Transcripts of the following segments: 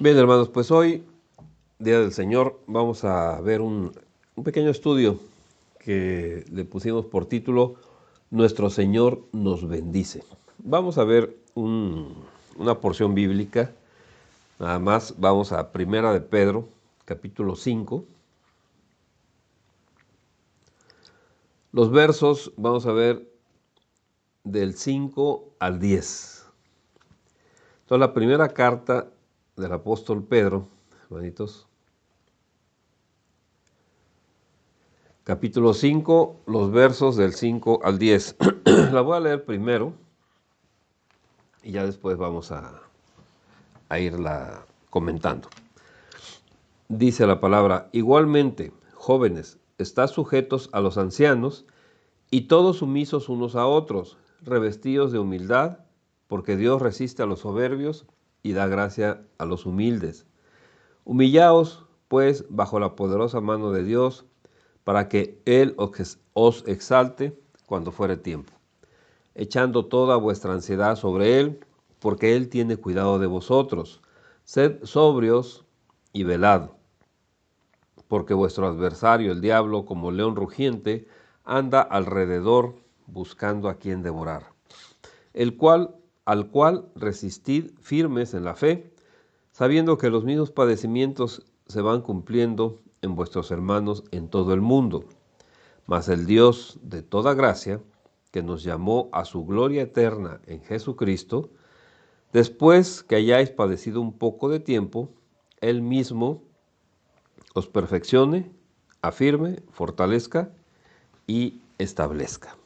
Bien, hermanos, pues hoy, Día del Señor, vamos a ver un pequeño estudio que le pusimos por título Nuestro Señor nos bendice. Vamos a ver una porción bíblica, nada más vamos a Primera de Pedro, capítulo 5. Los versos vamos a ver del 5 al 10. Entonces, la primera carta del apóstol Pedro, hermanitos, capítulo 5, los versos del 5 al 10. La voy a leer primero y ya después vamos a irla comentando. Dice la palabra: igualmente, jóvenes, estad sujetos a los ancianos y todos sumisos unos a otros, revestidos de humildad, porque Dios resiste a los soberbios y da gracia a los humildes. Humillaos, pues, bajo la poderosa mano de Dios, para que Él os exalte cuando fuere tiempo, echando toda vuestra ansiedad sobre Él, porque Él tiene cuidado de vosotros. Sed sobrios y velad, porque vuestro adversario, el diablo, como león rugiente, anda alrededor buscando a quien devorar, al cual resistid firmes en la fe, sabiendo que los mismos padecimientos se van cumpliendo en vuestros hermanos en todo el mundo. Mas el Dios de toda gracia, que nos llamó a su gloria eterna en Jesucristo, después que hayáis padecido un poco de tiempo, Él mismo os perfeccione, afirme, fortalezca y establezca.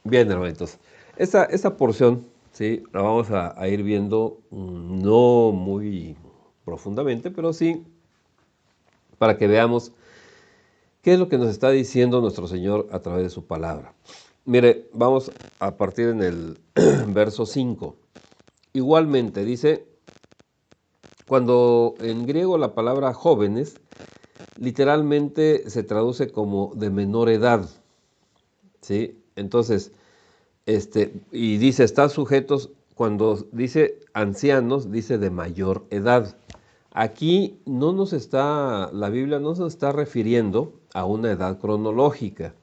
Bien, hermanitos, esta porción, ¿sí?, la vamos a ir viendo no muy profundamente, pero sí para que veamos qué es lo que nos está diciendo nuestro Señor a través de su palabra. Mire, vamos a partir en el verso 5. Igualmente, dice, cuando en griego la palabra jóvenes literalmente se traduce como de menor edad, ¿sí? Entonces, y dice, están sujetos, cuando dice ancianos, dice de mayor edad. Aquí la Biblia no nos está refiriendo a una edad cronológica.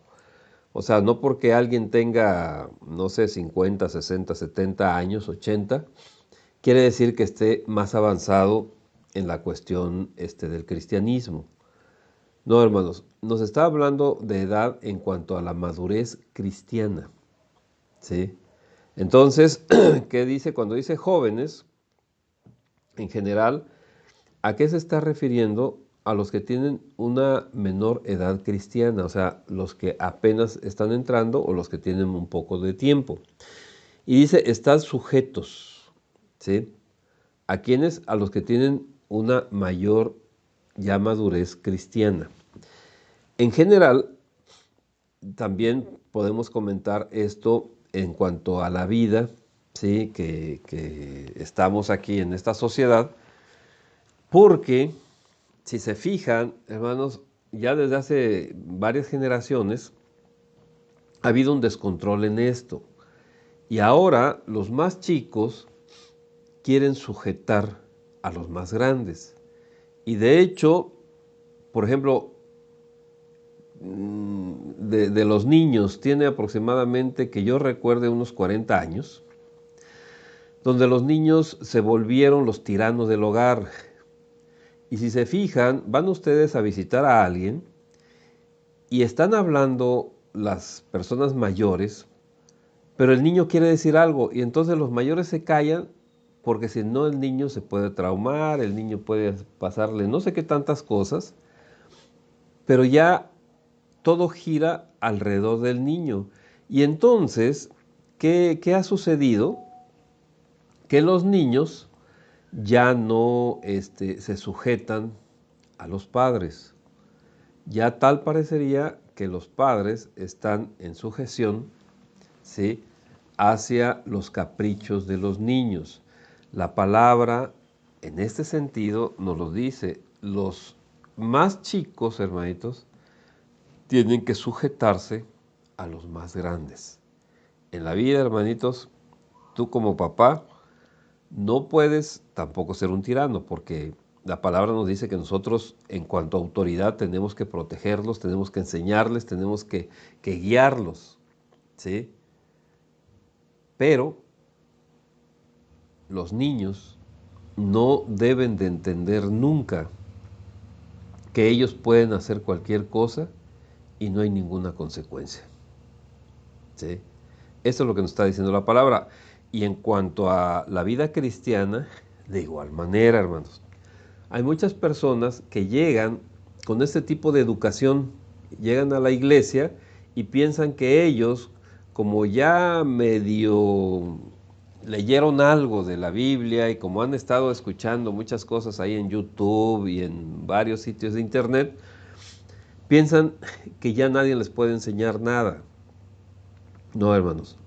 O sea, no porque alguien tenga, no sé, 50, 60, 70 años, 80, quiere decir que esté más avanzado en la cuestión del cristianismo. No, hermanos, nos está hablando de edad en cuanto a la madurez cristiana, ¿sí? Entonces, ¿qué dice? Cuando dice jóvenes, en general, ¿a qué se está refiriendo? A los que tienen una menor edad cristiana, o sea, los que apenas están entrando o los que tienen un poco de tiempo. Y dice, están sujetos, ¿sí? ¿A quiénes? A los que tienen una mayor ya madurez cristiana. En general, también podemos comentar esto en cuanto a la vida, ¿sí?, que estamos aquí en esta sociedad, porque si se fijan, hermanos, ya desde hace varias generaciones ha habido un descontrol en esto. Y ahora los más chicos quieren sujetar a los más grandes. Y de hecho, por ejemplo, de los niños, tiene aproximadamente, que yo recuerde, unos 40 años, donde los niños se volvieron los tiranos del hogar. Y si se fijan, van ustedes a visitar a alguien y están hablando las personas mayores, pero el niño quiere decir algo y entonces los mayores se callan porque si no el niño se puede traumar, el niño puede pasarle no sé qué tantas cosas, pero ya todo gira alrededor del niño. Y entonces, ¿qué ha sucedido? Que los niños ya no se sujetan a los padres. Ya tal parecería que los padres están en sujeción, ¿sí?, hacia los caprichos de los niños. La palabra, en este sentido, nos lo dice. Los más chicos, hermanitos, tienen que sujetarse a los más grandes. En la vida, hermanitos, tú como papá no puedes tampoco ser un tirano, porque La palabra nos dice que nosotros, en cuanto a autoridad, tenemos que protegerlos, tenemos que enseñarles, tenemos que guiarlos, ¿sí? Pero los niños no deben de entender nunca que ellos pueden hacer cualquier cosa y no hay ninguna consecuencia, ¿sí? Esto es lo que nos está diciendo la palabra. Y en cuanto a la vida cristiana, de igual manera, hermanos, hay muchas personas que llegan con este tipo de educación, llegan a la iglesia y piensan que ellos, como ya medio leyeron algo de la Biblia y como han estado escuchando muchas cosas ahí en YouTube y en varios sitios de internet, piensan que ya nadie les puede enseñar nada. No, hermanos.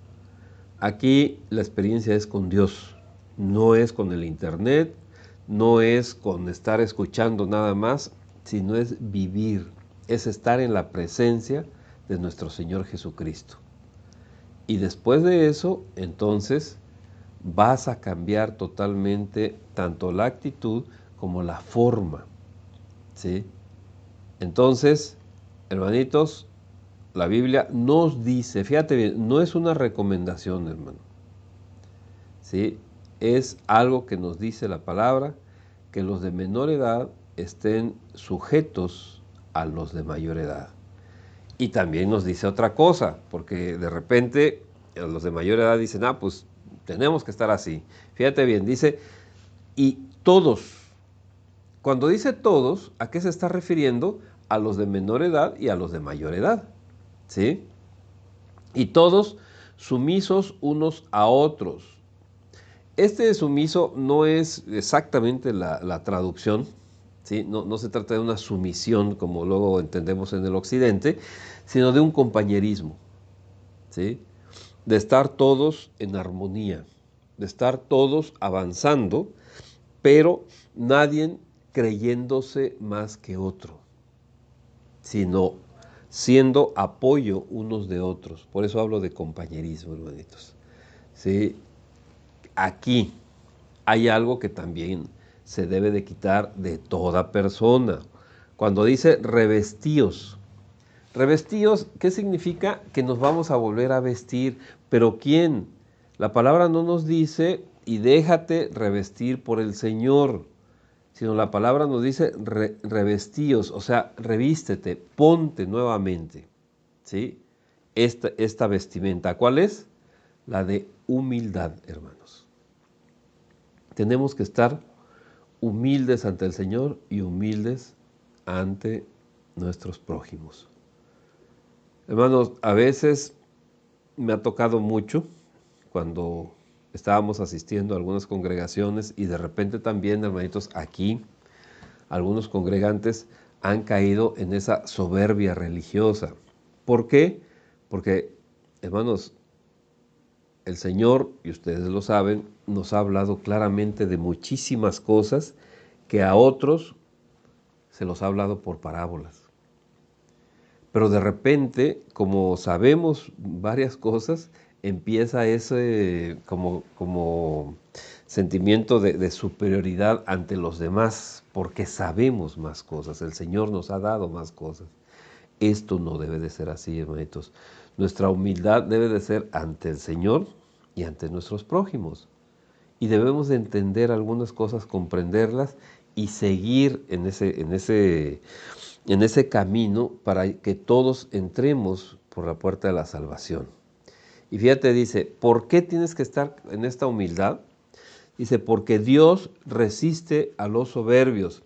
Aquí la experiencia es con Dios, no es con el internet, no es con estar escuchando nada más, sino es vivir, es estar en la presencia de nuestro Señor Jesucristo. Y después de eso, entonces, vas a cambiar totalmente tanto la actitud como la forma, ¿sí? Entonces, hermanitos, la Biblia nos dice, fíjate bien, no es una recomendación, hermano, ¿sí? Es algo que nos dice la palabra, que los de menor edad estén sujetos a los de mayor edad. Y también nos dice otra cosa, porque de repente los de mayor edad dicen, pues tenemos que estar así. Fíjate bien, dice, y todos. Cuando dice todos, ¿a qué se está refiriendo? A los de menor edad y a los de mayor edad, ¿sí? Y todos sumisos unos a otros. Este sumiso no es exactamente la traducción, ¿sí? No se trata de una sumisión como luego entendemos en el occidente, sino de un compañerismo, ¿sí? De estar todos en armonía, de estar todos avanzando, pero nadie creyéndose más que otro, sino siendo apoyo unos de otros. Por eso hablo de compañerismo, hermanitos, ¿sí? Aquí hay algo que también se debe de quitar de toda persona. Cuando dice revestíos, revestíos, ¿qué significa? Que nos vamos a volver a vestir. ¿Pero quién? La palabra no nos dice y déjate revestir por el Señor, sino la palabra nos dice revestíos, o sea, revístete, ponte nuevamente, ¿sí? Esta vestimenta, ¿cuál es? La de humildad, hermanos. Tenemos que estar humildes ante el Señor y humildes ante nuestros prójimos. Hermanos, a veces me ha tocado mucho cuando estábamos asistiendo a algunas congregaciones y de repente también, hermanitos, aquí algunos congregantes han caído en esa soberbia religiosa. ¿Por qué? Porque, hermanos, el Señor, y ustedes lo saben, nos ha hablado claramente de muchísimas cosas que a otros se los ha hablado por parábolas. Pero de repente, como sabemos varias cosas, empieza ese como sentimiento de superioridad ante los demás, porque sabemos más cosas, el Señor nos ha dado más cosas. Esto no debe de ser así, hermanitos. Nuestra humildad debe de ser ante el Señor y ante nuestros prójimos. Y debemos de entender algunas cosas, comprenderlas y seguir en ese camino para que todos entremos por la puerta de la salvación. Y fíjate, dice, ¿por qué tienes que estar en esta humildad? Dice, porque Dios resiste a los soberbios.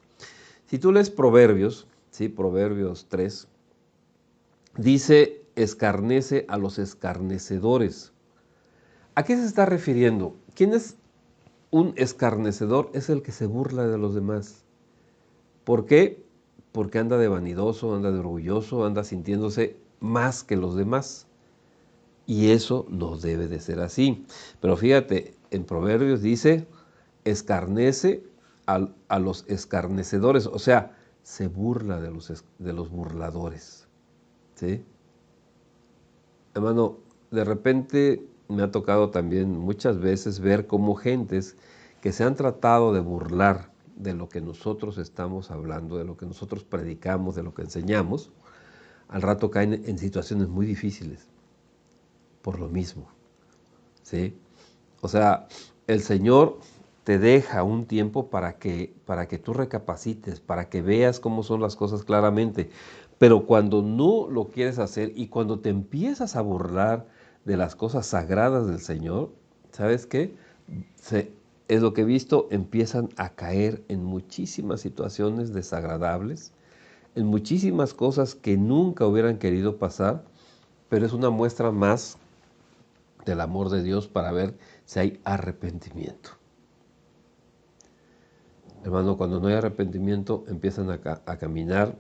Si tú lees Proverbios, ¿sí? Proverbios 3, dice, escarnece a los escarnecedores. ¿A qué se está refiriendo? ¿Quién es un escarnecedor? Es el que se burla de los demás. ¿Por qué? Porque anda de vanidoso, anda de orgulloso, anda sintiéndose más que los demás. Y eso no debe de ser así. Pero fíjate, en Proverbios dice, escarnece a los escarnecedores, o sea, se burla de los burladores, ¿sí? Hermano, de repente me ha tocado también muchas veces ver cómo gentes que se han tratado de burlar de lo que nosotros estamos hablando, de lo que nosotros predicamos, de lo que enseñamos, al rato caen en situaciones muy difíciles por lo mismo, ¿sí? O sea, el Señor te deja un tiempo para que tú recapacites, para que veas cómo son las cosas claramente. Pero cuando no lo quieres hacer y cuando te empiezas a burlar de las cosas sagradas del Señor, ¿sabes qué? Es lo que he visto, empiezan a caer en muchísimas situaciones desagradables, en muchísimas cosas que nunca hubieran querido pasar, pero es una muestra más del amor de Dios para ver si hay arrepentimiento. Hermano, cuando no hay arrepentimiento, empiezan a caminar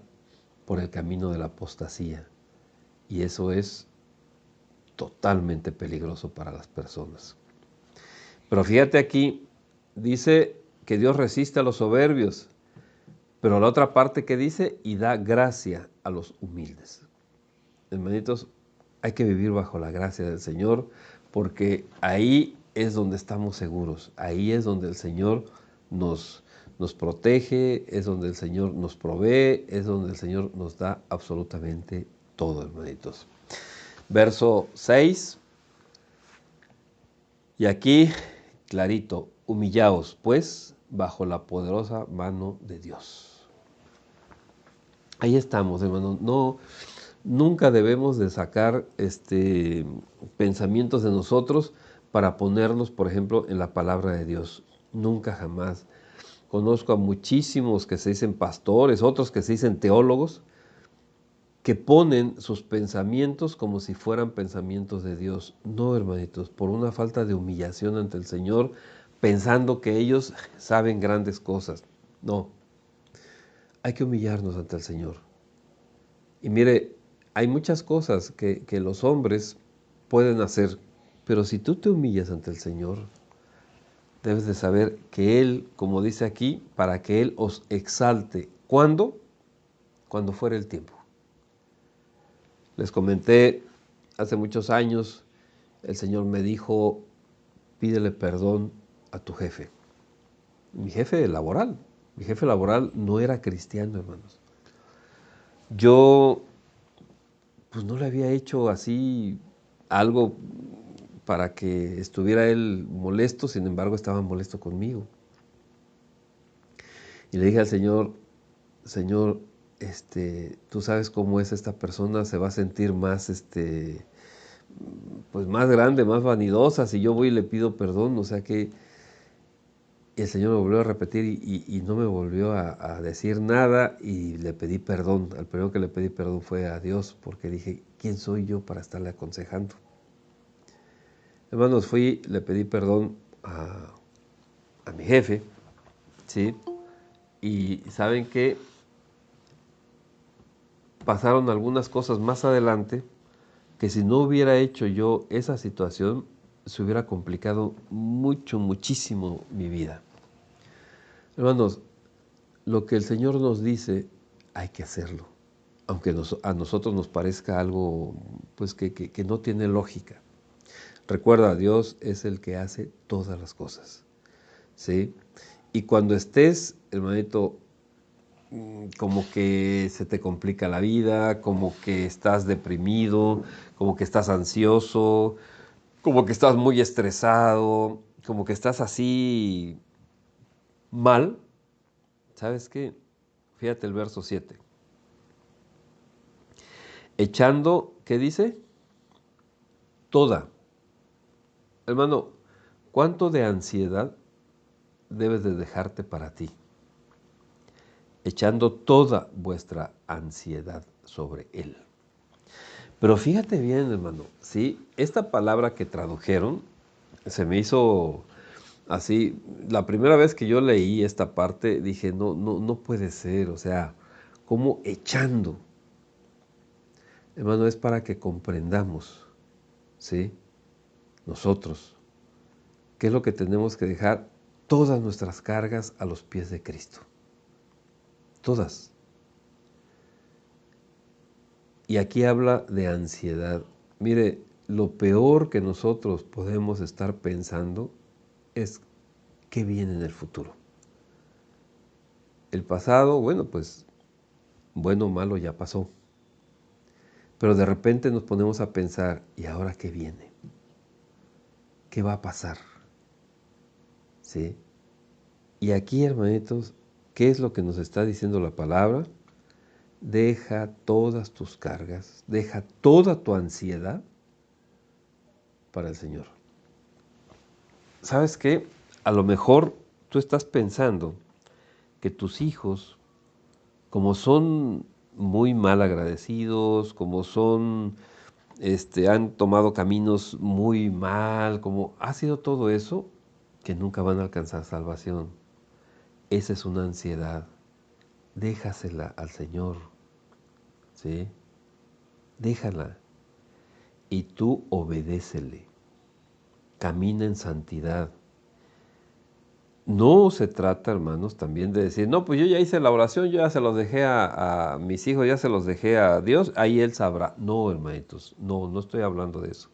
por el camino de la apostasía. Y eso es totalmente peligroso para las personas. Pero fíjate aquí, dice que Dios resiste a los soberbios, pero la otra parte que dice, y da gracia a los humildes. Hermanitos, hay que vivir bajo la gracia del Señor, porque ahí es donde estamos seguros, ahí es donde el Señor nos protege, es donde el Señor nos provee, es donde el Señor nos da absolutamente todo, hermanitos. Verso 6, y aquí clarito, humillaos pues bajo la poderosa mano de Dios. Ahí estamos, hermano. Nunca debemos de sacar pensamientos de nosotros para ponerlos, por ejemplo, en la palabra de Dios. Nunca jamás. Conozco a muchísimos que se dicen pastores, otros que se dicen teólogos, que ponen sus pensamientos como si fueran pensamientos de Dios. No, hermanitos, por una falta de humillación ante el Señor, pensando que ellos saben grandes cosas. No, hay que humillarnos ante el Señor. Y mire, hay muchas cosas que los hombres pueden hacer, pero si tú te humillas ante el Señor, debes de saber que Él, como dice aquí, para que Él os exalte. ¿Cuándo? Cuando fuere el tiempo. Les comenté hace muchos años, el Señor me dijo, pídele perdón a tu jefe. Mi jefe laboral no era cristiano, hermanos. Yo pues no le había hecho así algo para que estuviera él molesto, sin embargo estaba molesto conmigo. Y le dije al Señor, Señor, tú sabes cómo es esta persona, se va a sentir más, pues más grande, más vanidosa, si yo voy y le pido perdón, o sea que el Señor me volvió a repetir y no me volvió a decir nada y le pedí perdón. Al primero que le pedí perdón fue a Dios, porque dije, ¿quién soy yo para estarle aconsejando? Hermanos, le pedí perdón a mi jefe, ¿sí? Y saben que pasaron algunas cosas más adelante que si no hubiera hecho yo esa situación, se hubiera complicado mucho, muchísimo mi vida. Hermanos, lo que el Señor nos dice, hay que hacerlo, aunque a nosotros nos parezca algo pues que no tiene lógica. Recuerda, Dios es el que hace todas las cosas, ¿sí? Y cuando estés, hermanito, como que se te complica la vida, como que estás deprimido, como que estás ansioso, como que estás muy estresado, como que estás así mal, ¿sabes qué? Fíjate el verso 7. Echando, ¿qué dice? Toda. Hermano, ¿cuánto de ansiedad debes de dejarte para ti? Echando toda vuestra ansiedad sobre Él. Pero fíjate bien, hermano, ¿sí? Esta palabra que tradujeron se me hizo así. La primera vez que yo leí esta parte dije, no puede ser, o sea, ¿cómo echando? Hermano, es para que comprendamos, ¿sí? Nosotros, ¿qué es lo que tenemos que dejar? Todas nuestras cargas a los pies de Cristo. Todas. Y aquí habla de ansiedad. Mire, lo peor que nosotros podemos estar pensando es qué viene en el futuro. El pasado, bueno, pues bueno o malo ya pasó. Pero de repente nos ponemos a pensar, ¿y ahora qué viene? ¿Qué va a pasar? ¿Sí? Y aquí, hermanitos, ¿qué es lo que nos está diciendo la palabra? Deja todas tus cargas, deja toda tu ansiedad para el Señor. ¿Sabes qué? A lo mejor tú estás pensando que tus hijos, como son muy mal agradecidos, como son, han tomado caminos muy mal, como ha sido todo eso, que nunca van a alcanzar salvación. Esa es una ansiedad. Déjasela al Señor, ¿sí? Déjala y tú obedécele. Camina en santidad. No se trata, hermanos, también de decir, no, pues yo ya hice la oración, yo ya se los dejé a mis hijos, ya se los dejé a Dios, ahí Él sabrá. No, hermanitos, no estoy hablando de eso.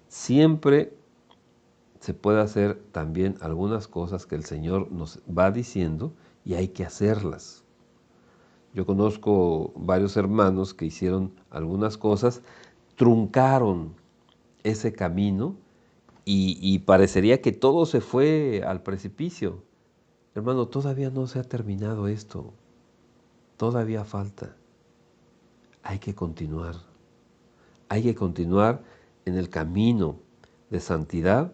Siempre se puede hacer también algunas cosas que el Señor nos va diciendo y hay que hacerlas. Yo conozco varios hermanos que hicieron algunas cosas, truncaron ese camino y parecería que todo se fue al precipicio. Hermano, todavía no se ha terminado esto, todavía falta. Hay que continuar en el camino de santidad,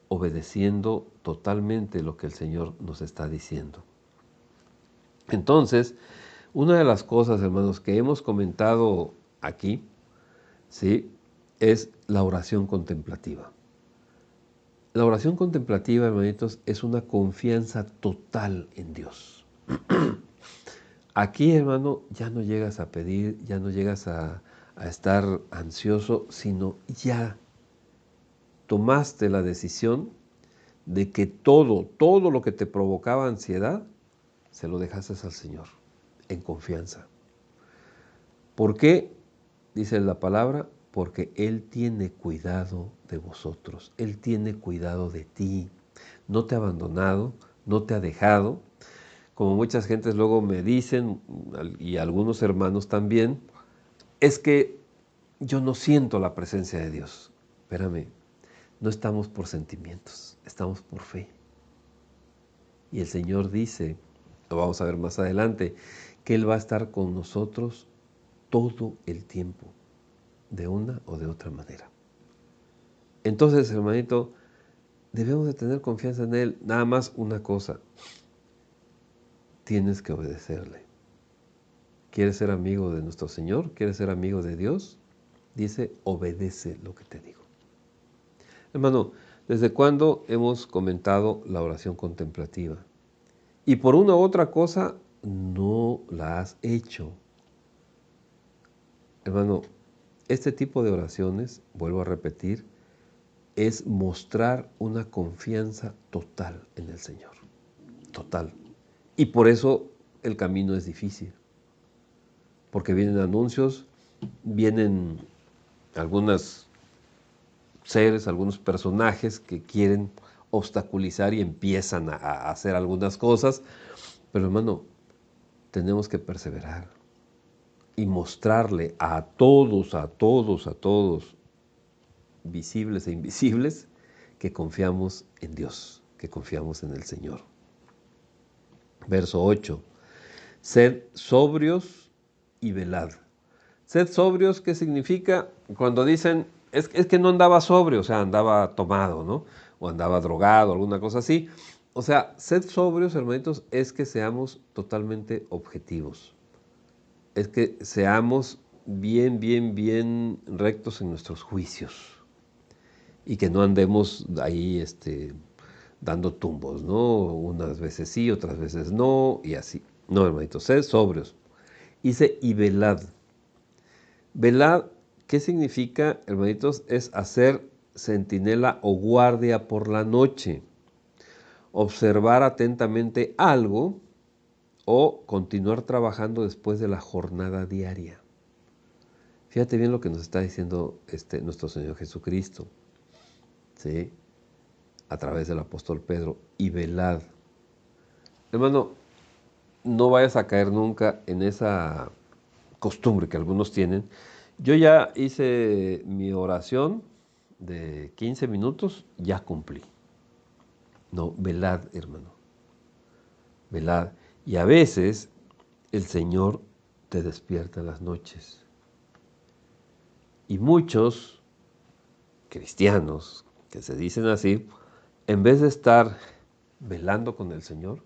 obedeciendo totalmente lo que el Señor nos está diciendo. Entonces, una de las cosas, hermanos, que hemos comentado aquí, ¿sí?, es la oración contemplativa. La oración contemplativa, hermanitos, es una confianza total en Dios. Aquí, hermano, ya no llegas a pedir, ya no llegas a estar ansioso, sino ya tomaste la decisión de que todo lo que te provocaba ansiedad, se lo dejaste al Señor, en confianza. ¿Por qué? Dice la palabra, porque Él tiene cuidado de vosotros, Él tiene cuidado de ti, no te ha abandonado, no te ha dejado. Como muchas gentes luego me dicen, y algunos hermanos también, es que yo no siento la presencia de Dios. Espérame, no estamos por sentimientos, estamos por fe. Y el Señor dice, lo vamos a ver más adelante, que Él va a estar con nosotros todo el tiempo, de una o de otra manera. Entonces, hermanito, debemos de tener confianza en Él. Nada más una cosa, tienes que obedecerle. ¿Quieres ser amigo de nuestro Señor? ¿Quieres ser amigo de Dios? Dice, obedece lo que te digo. Hermano, ¿desde cuándo hemos comentado la oración contemplativa? Y por una u otra cosa, no la has hecho. Hermano, este tipo de oraciones, vuelvo a repetir, es mostrar una confianza total en el Señor. Total. Y por eso el camino es difícil. Porque vienen anuncios, vienen algunos seres, algunos personajes que quieren obstaculizar y empiezan a hacer algunas cosas. Pero hermano, tenemos que perseverar y mostrarle a todos, visibles e invisibles, que confiamos en Dios, que confiamos en el Señor. Verso 8. Sed sobrios y velad. Sed sobrios, ¿qué significa? Cuando dicen, es que no andaba sobrio, o sea, andaba tomado, ¿no? O andaba drogado, alguna cosa así. O sea, sed sobrios, hermanitos, es que seamos totalmente objetivos. Es que seamos bien rectos en nuestros juicios. Y que no andemos ahí dando tumbos, ¿no? Unas veces sí, otras veces no, y así. No, hermanitos, sed sobrios. Dice, y velad. Velad, ¿qué significa, hermanitos? Es hacer centinela o guardia por la noche. Observar atentamente algo o continuar trabajando después de la jornada diaria. Fíjate bien lo que nos está diciendo nuestro Señor Jesucristo, ¿sí?, a través del apóstol Pedro, y velad. Hermano, no vayas a caer nunca en esa costumbre que algunos tienen. Yo ya hice mi oración de 15 minutos, ya cumplí. No, velad, hermano, velad. Y a veces el Señor te despierta en las noches. Y muchos cristianos que se dicen así, en vez de estar velando con el Señor,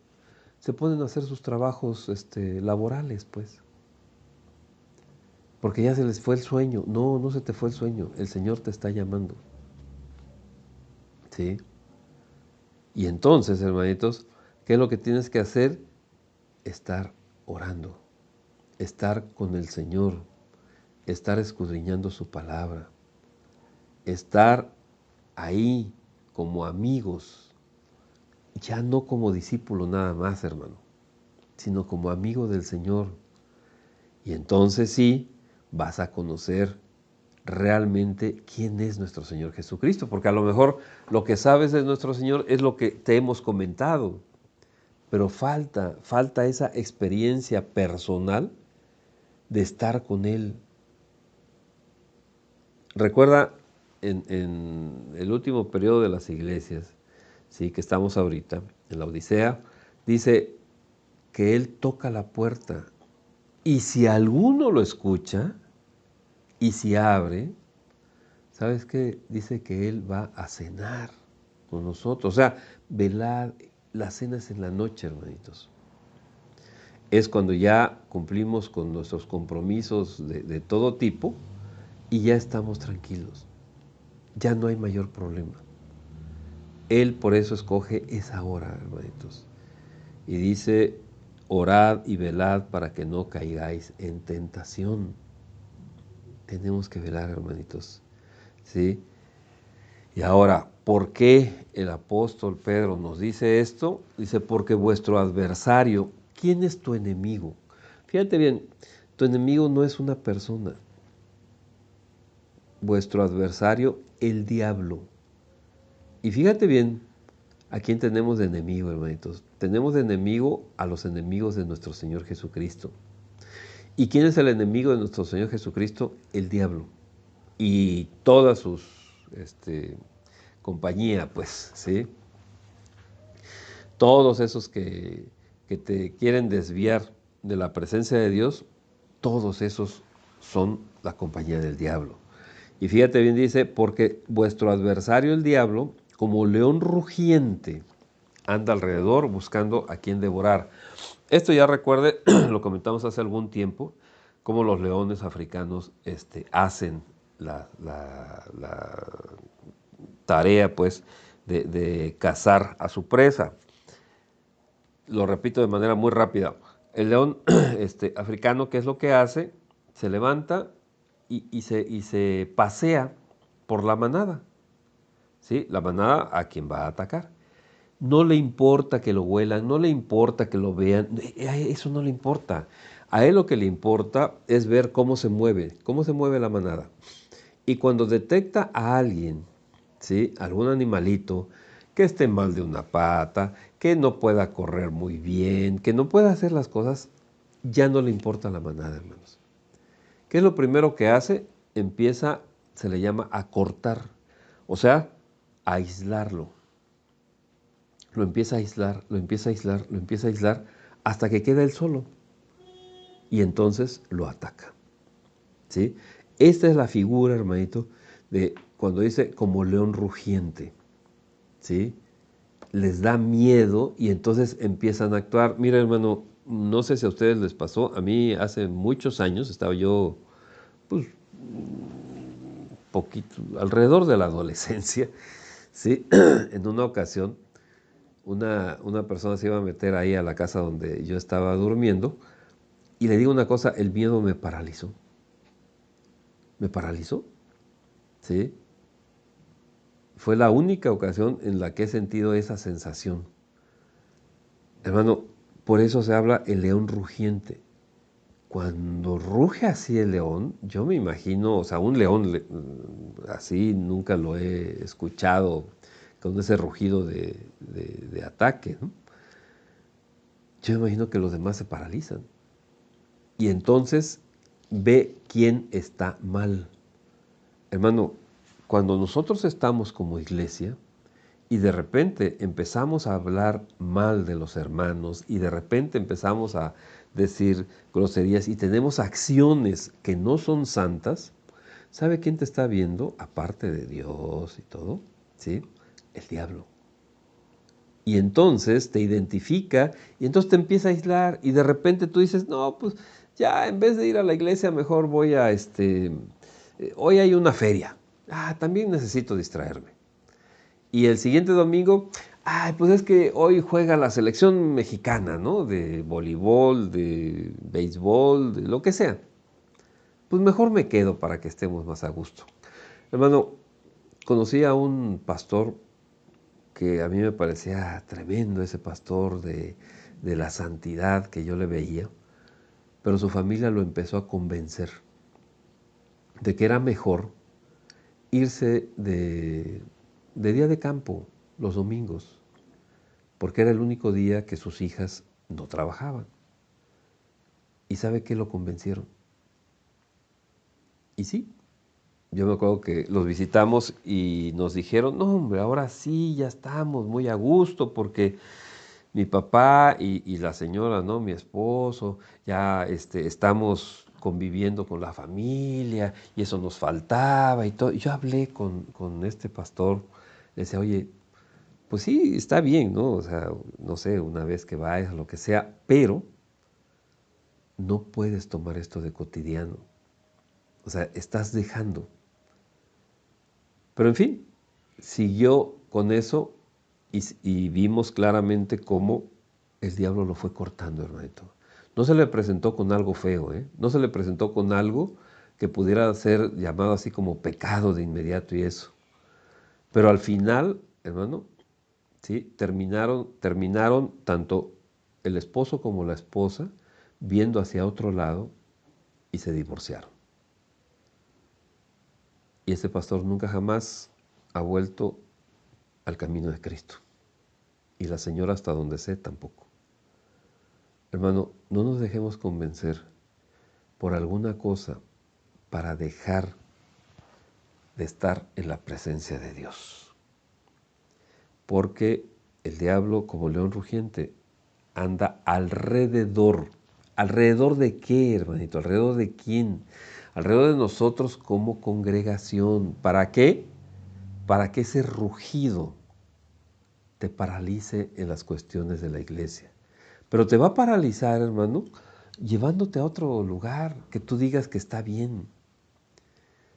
se ponen a hacer sus trabajos laborales, pues. Porque ya se les fue el sueño. No, no se te fue el sueño. El Señor te está llamando. ¿Sí? Y entonces, hermanitos, ¿qué es lo que tienes que hacer? Estar orando, estar con el Señor, estar escudriñando su palabra, estar ahí como amigos, ya no como discípulo nada más, hermano, sino como amigo del Señor. Y entonces sí, vas a conocer realmente quién es nuestro Señor Jesucristo, porque a lo mejor lo que sabes de nuestro Señor es lo que te hemos comentado, pero falta esa experiencia personal de estar con Él. Recuerda en el último periodo de las iglesias, ¿sí?, que estamos ahorita, en la Odisea, dice que Él toca la puerta y si alguno lo escucha y si abre, ¿sabes qué? Dice que Él va a cenar con nosotros. O sea, velar, la cena es en la noche, hermanitos. Es cuando ya cumplimos con nuestros compromisos de todo tipo y ya estamos tranquilos. Ya no hay mayor problema. Él por eso escoge esa hora, hermanitos. Y dice, orad y velad para que no caigáis en tentación. Tenemos que velar, hermanitos. ¿Sí? Y ahora, ¿por qué el apóstol Pedro nos dice esto? Dice, porque vuestro adversario, ¿quién es tu enemigo? Fíjate bien, tu enemigo no es una persona. Vuestro adversario, el diablo. Y fíjate bien, ¿a quién tenemos de enemigo, hermanitos? Tenemos de enemigo a los enemigos de nuestro Señor Jesucristo. ¿Y quién es el enemigo de nuestro Señor Jesucristo? El diablo. Y todas sus compañía, pues, ¿sí? Todos esos que te quieren desviar de la presencia de Dios, todos esos son la compañía del diablo. Y fíjate bien, dice, porque vuestro adversario el diablo, como león rugiente, anda alrededor buscando a quien devorar. Esto ya recuerde, lo comentamos hace algún tiempo, cómo los leones africanos hacen la tarea, pues, de cazar a su presa. Lo repito de manera muy rápida. El león africano, ¿qué es lo que hace? Se levanta y se pasea por la manada. ¿Sí? La manada a quien va a atacar. No le importa que lo huelan, no le importa que lo vean, eso no le importa. A él lo que le importa es ver cómo se mueve la manada. Y cuando detecta a alguien, ¿sí?, algún animalito que esté mal de una pata, que no pueda correr muy bien, que no pueda hacer las cosas, ya no le importa la manada, hermanos. ¿Qué es lo primero que hace? Empieza, se le llama a cortar, o sea, a aislarlo. Lo empieza a aislar, lo empieza a aislar, lo empieza a aislar, hasta que queda él solo. Y entonces lo ataca. ¿Sí? Esta es la figura, hermanito, de cuando dice como león rugiente. ¿Sí? Les da miedo y entonces empiezan a actuar. Mira, hermano, no sé si a ustedes les pasó, a mí hace muchos años estaba yo, pues, poquito, alrededor de la adolescencia, ¿sí? En una ocasión, una persona se iba a meter ahí a la casa donde yo estaba durmiendo y le digo una cosa, el miedo me paralizó. ¿Me paralizó? ¿Sí? Fue la única ocasión en la que he sentido esa sensación. Hermano, por eso se habla el león rugiente. Cuando ruge así el león, yo me imagino, o sea, un león así nunca lo he escuchado con ese rugido de ataque, ¿no? yo me imagino que los demás se paralizan. Y entonces ve quién está mal. Hermano, cuando nosotros estamos como iglesia y de repente empezamos a hablar mal de los hermanos y de repente empezamos a decir groserías y tenemos acciones que no son santas, ¿sabe quién te está viendo? Aparte de Dios y todo, ¿sí? El diablo. Y entonces te identifica y entonces te empieza a aislar y de repente tú dices, no, pues ya en vez de ir a la iglesia mejor voy a hoy hay una feria. Ah, también necesito distraerme. Y el siguiente domingo, ay, pues es que hoy juega la selección mexicana, ¿no? De voleibol, de béisbol, de lo que sea. Pues mejor me quedo para que estemos más a gusto. Hermano, conocí a un pastor que a mí me parecía tremendo, ese pastor de la santidad que yo le veía, pero su familia lo empezó a convencer de que era mejor irse de día de campo los domingos, porque era el único día que sus hijas no trabajaban. ¿Y sabe qué lo convencieron? Y sí, yo me acuerdo que los visitamos y nos dijeron, no hombre, ahora sí, ya estamos muy a gusto porque mi papá y la señora, ¿no? Mi esposo, ya estamos conviviendo con la familia y eso nos faltaba y todo. Y yo hablé con este pastor, le decía, oye, pues sí, está bien, ¿no? O sea, no sé, una vez que vayas, lo que sea, pero no puedes tomar esto de cotidiano. O sea, estás dejando. Pero en fin, siguió con eso y vimos claramente cómo el diablo lo fue cortando, hermanito. No se le presentó con algo feo, ¿eh? No se le presentó con algo que pudiera ser llamado así como pecado de inmediato y eso. Pero al final, hermano, ¿sí? Terminaron tanto el esposo como la esposa viendo hacia otro lado y se divorciaron. Y ese pastor nunca jamás ha vuelto al camino de Cristo. Y la señora, hasta donde sé, tampoco. Hermano, no nos dejemos convencer por alguna cosa para dejar de estar en la presencia de Dios. Porque el diablo, como león rugiente, anda alrededor. ¿Alrededor de qué, hermanito? ¿Alrededor de quién? Alrededor de nosotros como congregación. ¿Para qué? Para que ese rugido te paralice en las cuestiones de la iglesia. Pero te va a paralizar, hermano, llevándote a otro lugar que tú digas que está bien.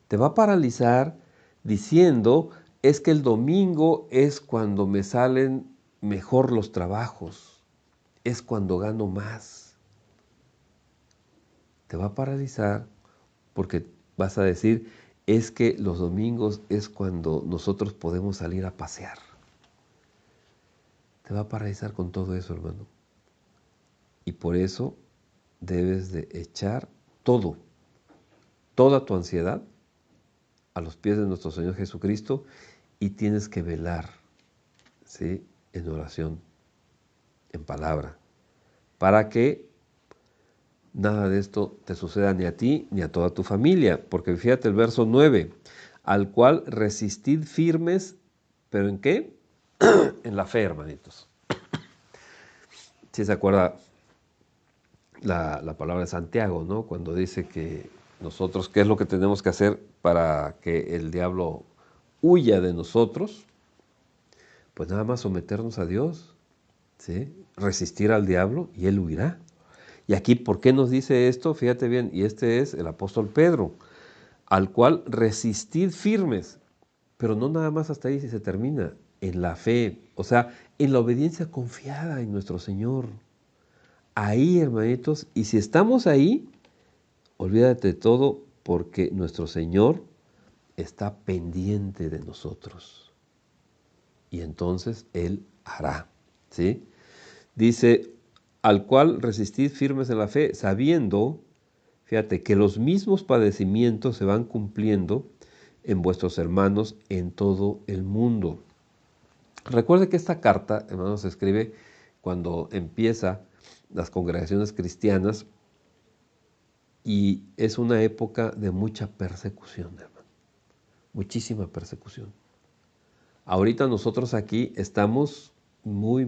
Te va a paralizar diciendo, es que el domingo es cuando me salen mejor los trabajos, es cuando gano más. Te va a paralizar porque vas a decir, es que los domingos es cuando nosotros podemos salir a pasear. Te va a paralizar con todo eso, hermano. Y por eso debes de echar toda tu ansiedad a los pies de nuestro Señor Jesucristo y tienes que velar, ¿sí? En oración, en palabra, para que nada de esto te suceda ni a ti ni a toda tu familia. Porque fíjate el verso 9, al cual resistid firmes, ¿pero en qué? En la fe, hermanitos. Si se acuerda la palabra de Santiago, ¿no? Cuando dice que nosotros, ¿qué es lo que tenemos que hacer para que el diablo huya de nosotros? Pues nada más someternos a Dios, ¿sí? Resistir al diablo y él huirá. Y aquí, ¿por qué nos dice esto? Fíjate bien, y este es el apóstol Pedro, al cual resistid firmes, pero no nada más hasta ahí si se termina, en la fe, o sea, en la obediencia confiada en nuestro Señor. Ahí, hermanitos, y si estamos ahí, olvídate de todo porque nuestro Señor está pendiente de nosotros. Y entonces Él hará, ¿sí? Dice, al cual resistid firmes en la fe, sabiendo, fíjate, que los mismos padecimientos se van cumpliendo en vuestros hermanos en todo el mundo. Recuerde que esta carta, hermanos, se escribe cuando empieza las congregaciones cristianas y es una época de mucha persecución, hermano, muchísima persecución. Ahorita nosotros aquí estamos muy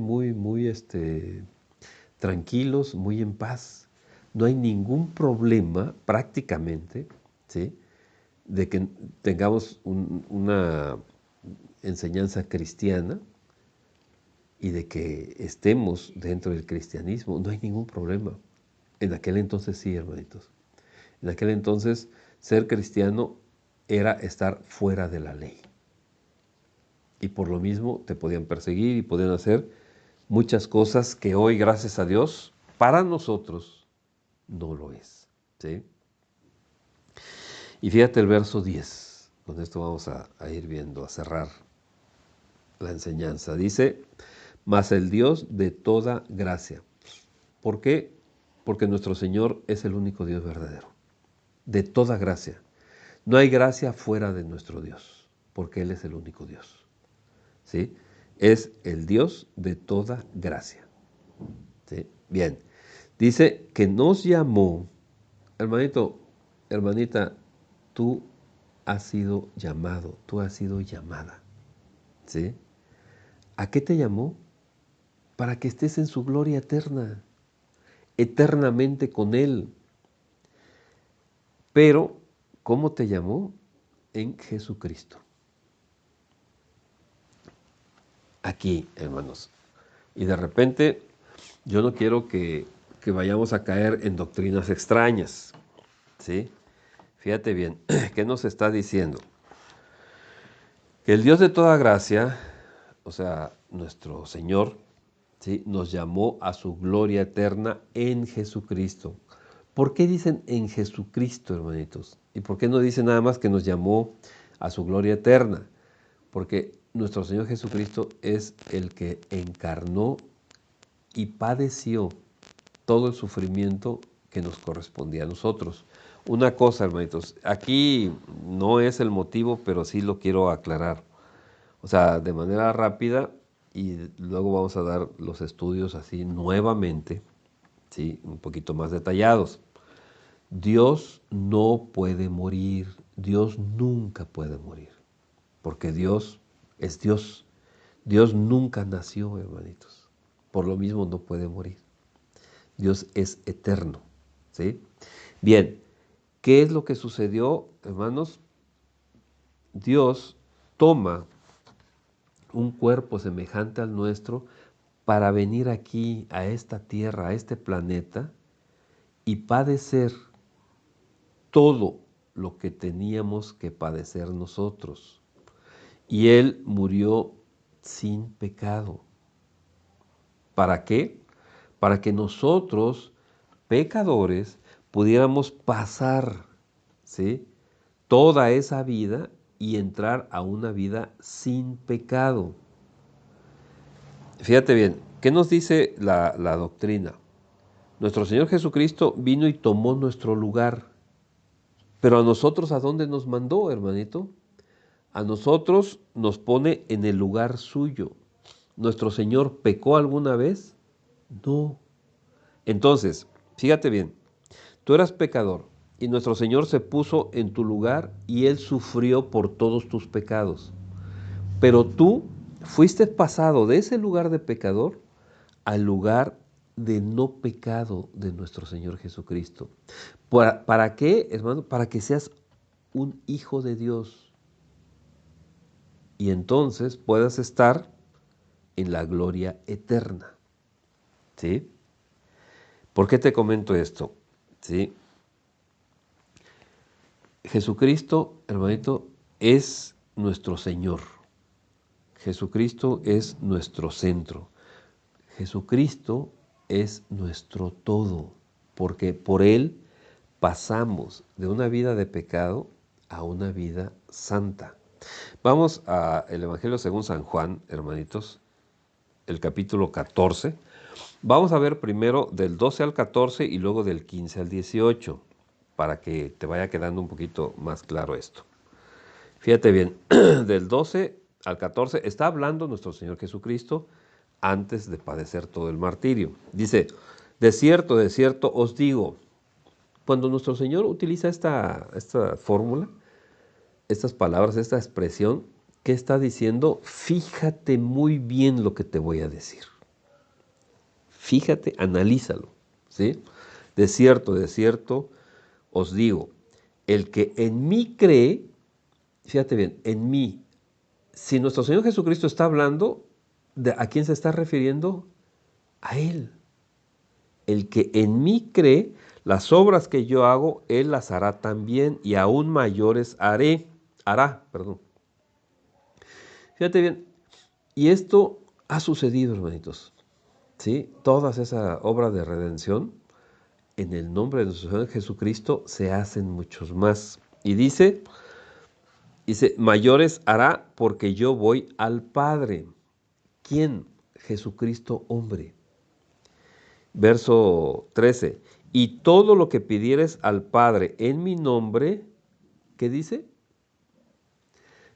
tranquilos, muy en paz. No hay ningún problema prácticamente, ¿sí?, de que tengamos una enseñanza cristiana y de que estemos dentro del cristianismo. No hay ningún problema. En aquel entonces sí, hermanitos. En aquel entonces ser cristiano era estar fuera de la ley. Y por lo mismo te podían perseguir y podían hacer muchas cosas que hoy, gracias a Dios, para nosotros no lo es, ¿sí? Y fíjate el verso 10. Con esto vamos a ir viendo, a cerrar la enseñanza. Dice, mas el Dios de toda gracia. ¿Por qué? Porque nuestro Señor es el único Dios verdadero. De toda gracia. No hay gracia fuera de nuestro Dios, porque Él es el único Dios, ¿sí? Es el Dios de toda gracia, ¿sí? Bien, dice que nos llamó, hermanito, hermanita, tú has sido llamado, tú has sido llamada, ¿sí? ¿A qué te llamó? Para que estés en su gloria eterna, eternamente con Él. Pero, ¿cómo te llamó? En Jesucristo. Aquí, hermanos. Y de repente, yo no quiero que vayamos a caer en doctrinas extrañas, ¿sí? Fíjate bien, ¿qué nos está diciendo? Que el Dios de toda gracia, o sea, nuestro Señor, ¿sí?, nos llamó a su gloria eterna en Jesucristo. ¿Por qué dicen en Jesucristo, hermanitos? ¿Y por qué no dicen nada más que nos llamó a su gloria eterna? Porque nuestro Señor Jesucristo es el que encarnó y padeció todo el sufrimiento que nos correspondía a nosotros. Una cosa, hermanitos, aquí no es el motivo, pero sí lo quiero aclarar. O sea, de manera rápida, y luego vamos a dar los estudios así nuevamente, ¿sí?, un poquito más detallados. Dios no puede morir, Dios nunca puede morir, porque Dios es Dios. Dios nunca nació, hermanitos. Por lo mismo no puede morir. Dios es eterno, ¿sí? Bien, ¿qué es lo que sucedió, hermanos? Dios toma un cuerpo semejante al nuestro para venir aquí, a esta tierra, a este planeta, y padecer todo lo que teníamos que padecer nosotros. Y Él murió sin pecado. ¿Para qué? Para que nosotros, pecadores, pudiéramos pasar, ¿sí?, toda esa vida y entrar a una vida sin pecado. Fíjate bien, ¿qué nos dice la doctrina? Nuestro Señor Jesucristo vino y tomó nuestro lugar. Pero a nosotros, ¿a dónde nos mandó, hermanito? A nosotros nos pone en el lugar suyo. ¿Nuestro Señor pecó alguna vez? No. Entonces, fíjate bien, tú eras pecador y nuestro Señor se puso en tu lugar y Él sufrió por todos tus pecados. Pero tú fuiste pasado de ese lugar de pecador al lugar de no pecado de nuestro Señor Jesucristo. ¿Para qué, hermano? Para que seas un hijo de Dios y entonces puedas estar en la gloria eterna, ¿sí? ¿Por qué te comento esto? ¿Sí? Jesucristo, hermanito, es nuestro Señor. Jesucristo es nuestro centro. Jesucristo es nuestro todo, porque por Él pasamos de una vida de pecado a una vida santa. Vamos al Evangelio según San Juan, hermanitos, el capítulo 14. Vamos a ver primero del 12 al 14 y luego del 15 al 18, para que te vaya quedando un poquito más claro esto. Fíjate bien, del 12 al 14 está hablando nuestro Señor Jesucristo antes de padecer todo el martirio. Dice, de cierto os digo. Cuando nuestro Señor utiliza esta fórmula, estas palabras, esta expresión, ¿qué está diciendo? Fíjate muy bien lo que te voy a decir. Fíjate, analízalo, ¿sí? De cierto os digo, el que en mí cree, fíjate bien, en mí, si nuestro Señor Jesucristo está hablando, ¿a quién se está refiriendo? A Él. El que en mí cree, las obras que yo hago, Él las hará también, y aún mayores hará. Fíjate bien, y esto ha sucedido, hermanitos, ¿sí? Todas esas obras de redención, en el nombre de nuestro Señor Jesucristo, se hacen muchos más. Y dice, mayores hará porque yo voy al Padre. ¿Quién? Jesucristo hombre. Verso 13. Y todo lo que pidieres al Padre en mi nombre, ¿qué dice?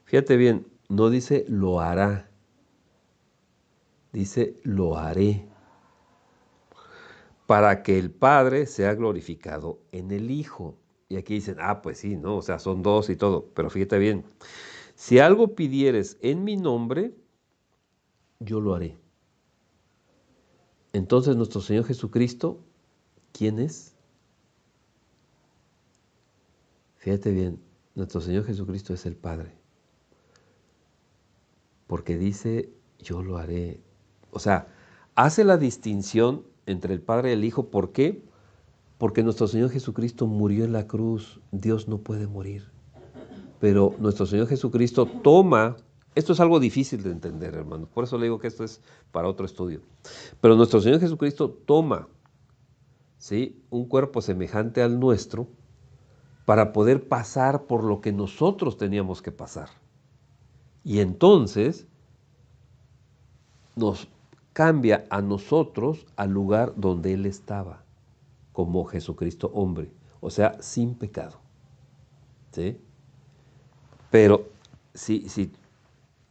Fíjate bien, no dice lo hará, dice lo haré, para que el Padre sea glorificado en el Hijo. Y aquí dicen, pues sí, ¿no? O sea, son dos y todo, pero fíjate bien, si algo pidieres en mi nombre, yo lo haré. Entonces nuestro Señor Jesucristo, ¿quién es? Fíjate bien, nuestro Señor Jesucristo es el Padre. Porque dice, yo lo haré. O sea, hace la distinción entre el Padre y el Hijo. ¿Por qué? Porque nuestro Señor Jesucristo murió en la cruz. Dios no puede morir. Pero nuestro Señor Jesucristo toma, esto es algo difícil de entender, hermanos. Por eso le digo que esto es para otro estudio. Pero nuestro Señor Jesucristo toma, ¿sí?, un cuerpo semejante al nuestro para poder pasar por lo que nosotros teníamos que pasar. Y entonces nos cambia a nosotros al lugar donde Él estaba, como Jesucristo hombre, o sea, sin pecado. ¿Sí? Pero si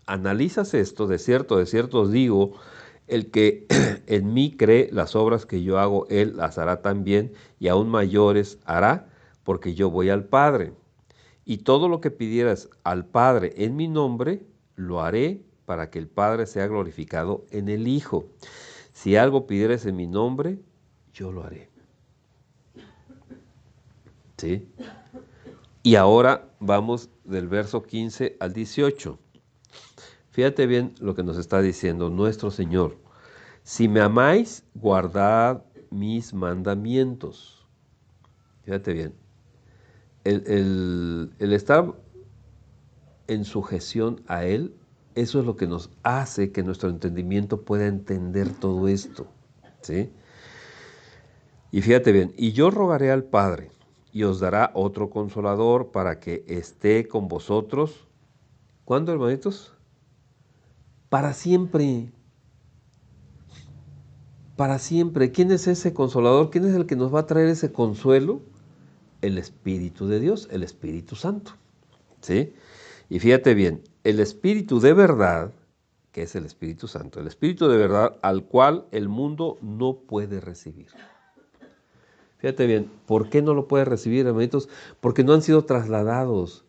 analizas esto, de cierto os digo, el que en mí cree, las obras que yo hago, Él las hará también, y aún mayores hará, porque yo voy al Padre. Y todo lo que pidieras al Padre en mi nombre, lo haré para que el Padre sea glorificado en el Hijo. Si algo pidieras en mi nombre, yo lo haré. ¿Sí? Y ahora vamos del verso 15 al 18. Fíjate bien lo que nos está diciendo nuestro Señor. Si me amáis, guardad mis mandamientos. Fíjate bien. El estar en sujeción a Él, eso es lo que nos hace que nuestro entendimiento pueda entender todo esto. ¿Sí? Y fíjate bien, y yo rogaré al Padre, y os dará otro consolador para que esté con vosotros. ¿Cuándo, hermanitos? Para siempre. Para siempre. ¿Quién es ese consolador? ¿Quién es el que nos va a traer ese consuelo? El Espíritu de Dios, el Espíritu Santo. ¿Sí? Y fíjate bien, el Espíritu de verdad, que es el Espíritu Santo, el Espíritu de verdad al cual el mundo no puede recibir. Fíjate bien, ¿por qué no lo puede recibir, hermanitos? Porque no han sido trasladados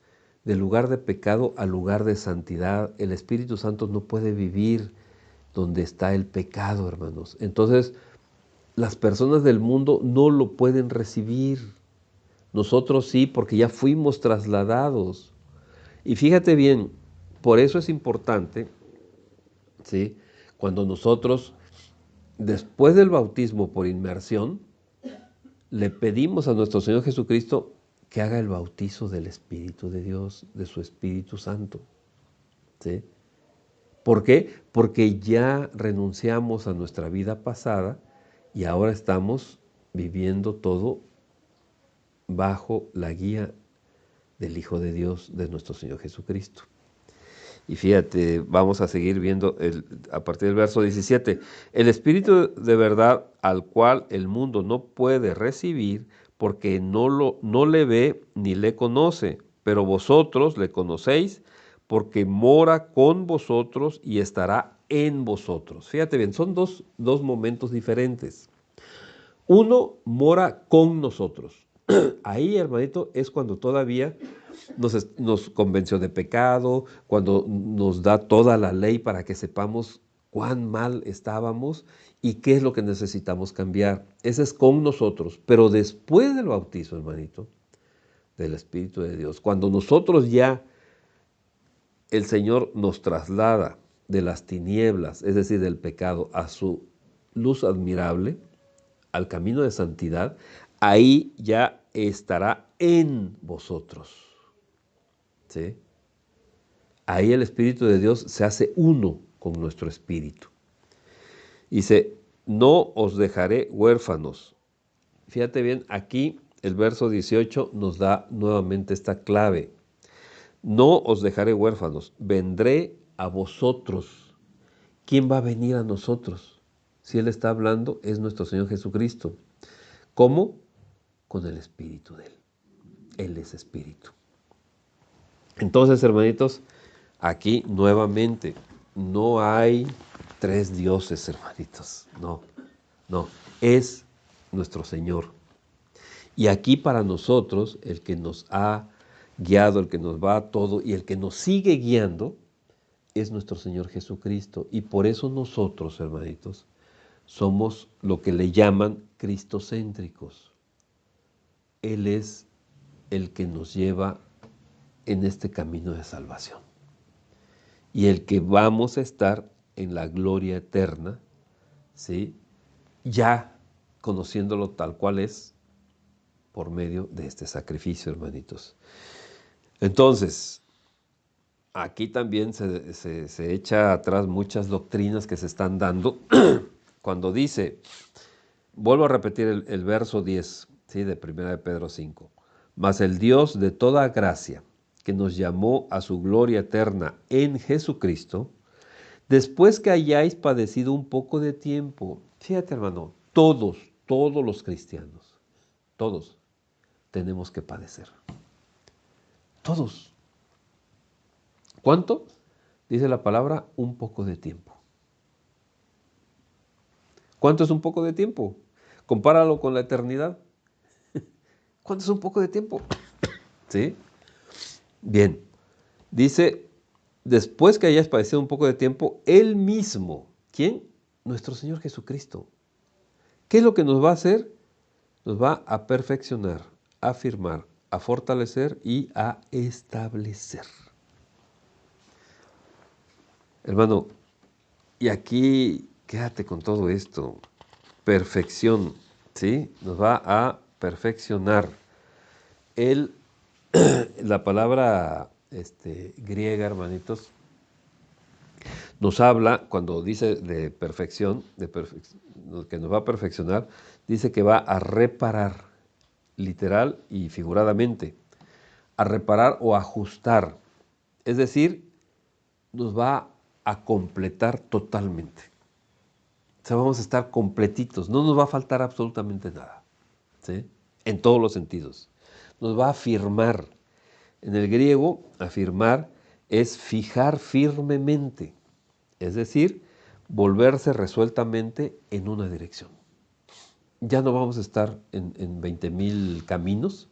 del lugar de pecado al lugar de santidad. El Espíritu Santo no puede vivir donde está el pecado, hermanos. Entonces, las personas del mundo no lo pueden recibir. Nosotros sí, porque ya fuimos trasladados. Y fíjate bien, por eso es importante, ¿sí?, cuando nosotros, después del bautismo por inmersión, le pedimos a nuestro Señor Jesucristo que haga el bautizo del Espíritu de Dios, de su Espíritu Santo. ¿Sí? ¿Por qué? Porque ya renunciamos a nuestra vida pasada y ahora estamos viviendo todo bajo la guía del Hijo de Dios, de nuestro Señor Jesucristo. Y fíjate, vamos a seguir viendo a partir del verso 17. El Espíritu de verdad al cual el mundo no puede recibir porque no le ve ni le conoce, pero vosotros le conocéis porque mora con vosotros y estará en vosotros. Fíjate bien, son dos momentos diferentes. Uno, mora con nosotros. Ahí, hermanito, es cuando todavía nos convenció de pecado, cuando nos da toda la ley para que sepamos cuán mal estábamos y qué es lo que necesitamos cambiar. Ese es con nosotros. Pero después del bautismo, hermanito, del Espíritu de Dios, cuando nosotros ya, el Señor nos traslada de las tinieblas, es decir, del pecado, a su luz admirable, al camino de santidad, ahí ya estará en vosotros. ¿Sí? Ahí el Espíritu de Dios se hace uno con nuestro espíritu. Dice, no os dejaré huérfanos. Fíjate bien, aquí el verso 18 nos da nuevamente esta clave. No os dejaré huérfanos, vendré a vosotros. ¿Quién va a venir a nosotros? Si Él está hablando, es nuestro Señor Jesucristo. ¿Cómo? Con el Espíritu de Él. Él es Espíritu. Entonces, hermanitos, aquí nuevamente no hay tres dioses, hermanitos. No, no. Es nuestro Señor. Y aquí para nosotros, el que nos ha guiado, el que nos va a todo y el que nos sigue guiando, es nuestro Señor Jesucristo. Y por eso nosotros, hermanitos, somos lo que le llaman cristocéntricos. Él es el que nos lleva en este camino de salvación. Y el que vamos a estar en la gloria eterna, ¿sí? Ya conociéndolo tal cual es, por medio de este sacrificio, hermanitos. Entonces, aquí también se echa atrás muchas doctrinas que se están dando. Cuando dice, vuelvo a repetir el verso 10, ¿sí? De 1 de Pedro 5. Mas el Dios de toda gracia, que nos llamó a su gloria eterna en Jesucristo, después que hayáis padecido un poco de tiempo, fíjate hermano, todos los cristianos, todos tenemos que padecer. Todos. ¿Cuánto? Dice la palabra, un poco de tiempo. ¿Cuánto es un poco de tiempo? Compáralo con la eternidad. ¿Cuánto es un poco de tiempo? ¿Sí? Bien. Dice, después que hayas padecido un poco de tiempo, Él mismo. ¿Quién? Nuestro Señor Jesucristo. ¿Qué es lo que nos va a hacer? Nos va a perfeccionar, a afirmar, a fortalecer y a establecer. Hermano, y aquí quédate con todo esto. Perfección, ¿sí? Nos va a perfeccionar. La palabra griega, hermanitos, nos habla, cuando dice de perfección, que nos va a perfeccionar, dice que va a reparar, literal y figuradamente, a reparar o ajustar. Es decir, nos va a completar totalmente. O sea, vamos a estar completitos, no nos va a faltar absolutamente nada, ¿sí? En todos los sentidos. Nos va a afirmar. En el griego, afirmar es fijar firmemente, es decir, volverse resueltamente en una dirección. Ya no vamos a estar en 20,000 caminos,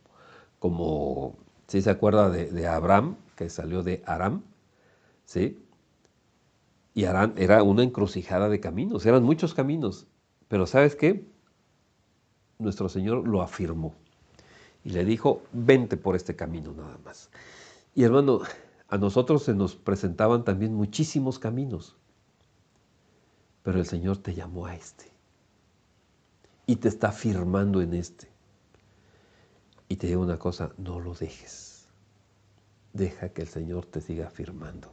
como si se acuerda de Abraham, que salió de Aram, ¿sí? Y Aram era una encrucijada de caminos, eran muchos caminos, pero ¿sabes qué? Nuestro Señor lo afirmó y le dijo, vente por este camino nada más. Y hermano, a nosotros se nos presentaban también muchísimos caminos, pero el Señor te llamó a este y te está firmando en este. Y te digo una cosa, no lo dejes. Deja que el Señor te siga firmando.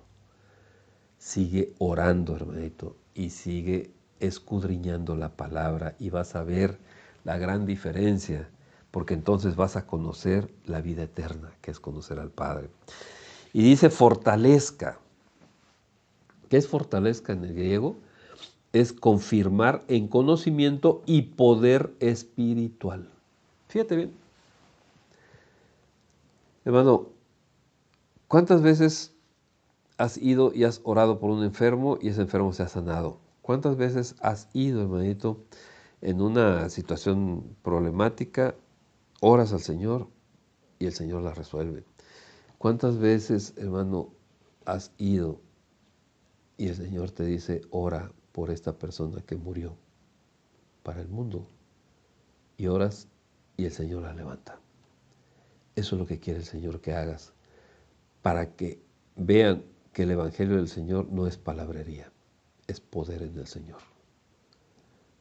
Sigue orando, hermanito, y sigue escudriñando la palabra y vas a ver la gran diferencia, porque entonces vas a conocer la vida eterna, que es conocer al Padre. Y dice fortalezca. ¿Qué es fortalezca en el griego? Es confirmar en conocimiento y poder espiritual. Fíjate bien. Hermano, ¿cuántas veces has ido y has orado por un enfermo y ese enfermo se ha sanado? ¿Cuántas veces has ido, hermanito, en una situación problemática, oras al Señor y el Señor la resuelve? ¿Cuántas veces, hermano, has ido y el Señor te dice, ora por esta persona que murió para el mundo? Y oras y el Señor la levanta. Eso es lo que quiere el Señor que hagas, para que vean que el Evangelio del Señor no es palabrería, es poder en el Señor.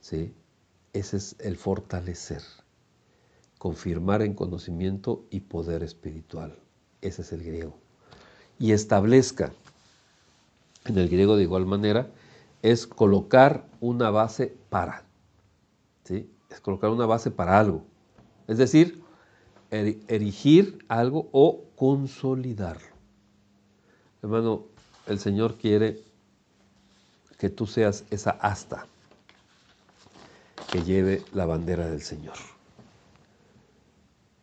¿Sí? Ese es el fortalecer, confirmar en conocimiento y poder espiritual. Ese es el griego. Y establezca, en el griego de igual manera, es colocar una base para. ¿Sí? Es colocar una base para algo. Es decir, erigir algo o consolidarlo. Hermano, el Señor quiere que tú seas esa asta que lleve la bandera del Señor.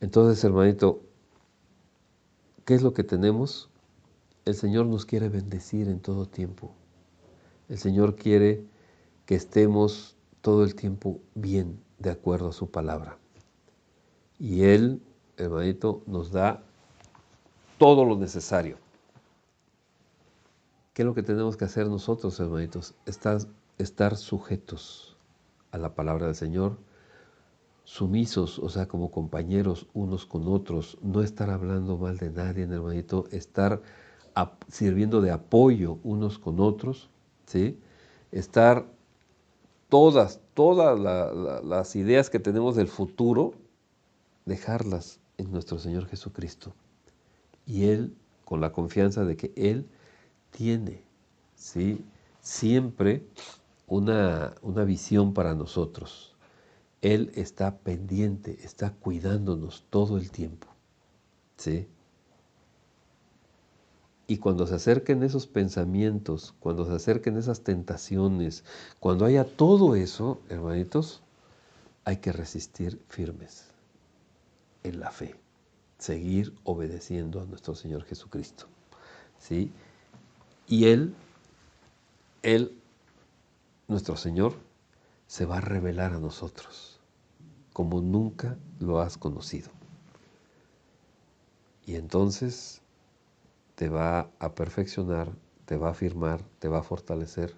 Entonces, hermanito, ¿qué es lo que tenemos? El Señor nos quiere bendecir en todo tiempo. El Señor quiere que estemos todo el tiempo bien, de acuerdo a su palabra. Y Él, hermanito, nos da todo lo necesario. ¿Qué es lo que tenemos que hacer nosotros, hermanitos? Estar sujetos a la palabra del Señor, sumisos, o sea, como compañeros unos con otros, no estar hablando mal de nadie, hermanito, estar sirviendo de apoyo unos con otros, ¿sí? Estar todas las ideas que tenemos del futuro, dejarlas en nuestro Señor Jesucristo. Y Él, con la confianza de que Él tiene, ¿sí?, siempre una visión para nosotros. Él está pendiente, está cuidándonos todo el tiempo, ¿sí? Y cuando se acerquen esos pensamientos, cuando se acerquen esas tentaciones, cuando haya todo eso, hermanitos, hay que resistir firmes en la fe, seguir obedeciendo a nuestro Señor Jesucristo, ¿sí? Y Él, nuestro Señor, se va a revelar a nosotros como nunca lo has conocido. Y entonces te va a perfeccionar, te va a afirmar, te va a fortalecer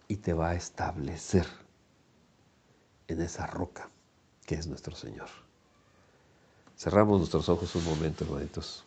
y te va a establecer en esa roca que es nuestro Señor. Cerramos nuestros ojos un momento, hermanitos.